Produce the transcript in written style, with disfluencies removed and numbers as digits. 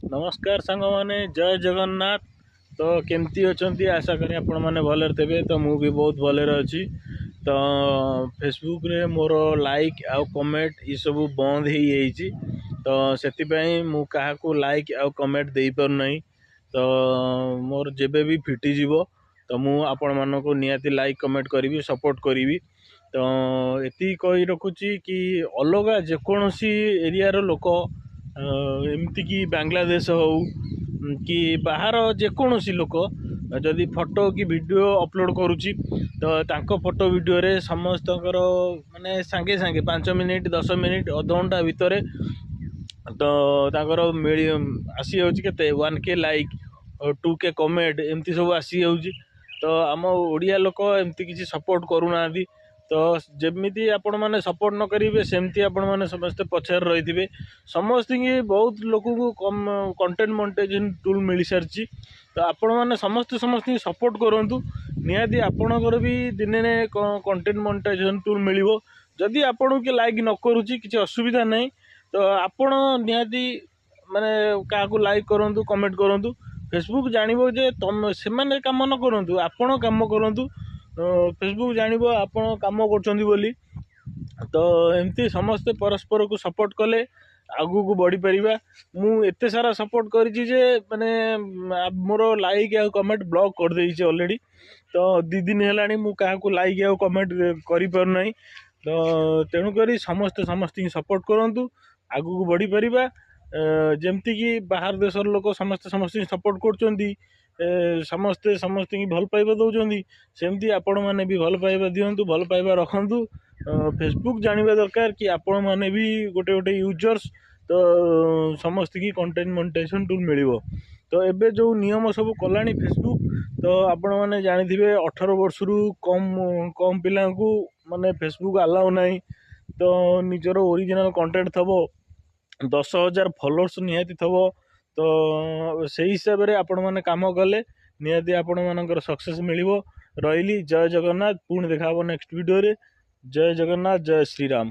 नमस्कार सांग माने जय जगन्नाथ। तो केमती अछंती आशा करी आपण माने भलर तेबे। तो मु भी बहुत भलर अछि। तो फेसबुक रे मोर लाइक आ कमेंट ई सब बंद ही येछि। तो सेति पई मु काहा को लाइक आ कमेंट देई पर नहीं। तो मोर जेबे भी फिटी जीवो तो मु आपण मानको को नियाती लाइक कमेंट करिवि सपोर्ट करिवि। तो एति कहि रखुची कि अलगा जेकोसी एरिया रो लोक एमती कि बांग्लादेश हो कि बाहर जेकोसी लोक जदि फोटो कि वीडियो अपलोड करुच्ची तो तांको फोटो वीडियो रे समस्त माने सांगे सांगे 5 मिनिट 10 मिनिट अध घंटा भितर तो तांकर आसी जाउची केते 1K लाइक 2K कमेंट एमती सब आसी जाउची। तो आम ओडिया लोक एमती किसी सपोर्ट करूना। तो जमीती आपण मैंने सपोर्ट न करेंगे सेमती आपण मैंने समस्ते पछार रही समस्त बहुत लोक को कम कंटेंट मोनेटाइजेशन टूल मिल सारी। तो आपण मैंने समस्ते समस्त सपोर्ट करूँ निहाती आपणकर भी दिने कंटेंट मोनेटाइजेशन टूल मिल जदि आपण के लाइक न करुच्ची किसी असुविधा नहीं। तो आपण निहाती माने क्या लाइक करूँ कमेंट करूँ फेसबुक जानव जे तुम से कम न करूँ आपण कम करूँ फेसबुक जानव आपण कम कर। तो एमती समस्ते परस्पर को सपोर्ट कले आगू को बढ़ी परिबा। मु एते सारा सपोर्ट करिछि जे माने मोर लाइक आ कमेंट ब्लॉक कर देइछि ऑलरेडी। तो 2 दिन हेलानी मु काहा को लाइक आ कमेंट करि पर नै। तो तेणु करी समस्ते समस्ती सपोर्ट करंतु आगू को बढ़ी परिबा। जेमती कि बाहर देशर लोक समस्ते समस्ती सपोर्ट करचंदी समस्ते समस्त भल पाइबा दौरान सेमती आपण मैंने भी भल पाइबा दिंतु भल पाइबा रखु। फेसबुक जानवा दरकार कि आपण मैंने भी गोटे गोटे यूजर्स तो समस्त की कंटेंट मोनेटाइजेशन टूल मिल। तो एबे जो नियम सब कला फेसबुक तो आपण मैंने जानी 18 वर्ष रु कम कम पिला को माने फेसबुक अलाउ नहीं। तो निजर ओरिजिनल कंटेंट थबो 10,000 फॉलोअर्स निहाती थबो। तो से हिसाब से आपण मैंने काम कले निहाती आपण मानकर सक्सेस मिलिबो। रही जय जगन्नाथ पुणी देखा नेक्स्ट वीडियो रे। जय जगन्नाथ जय श्री राम।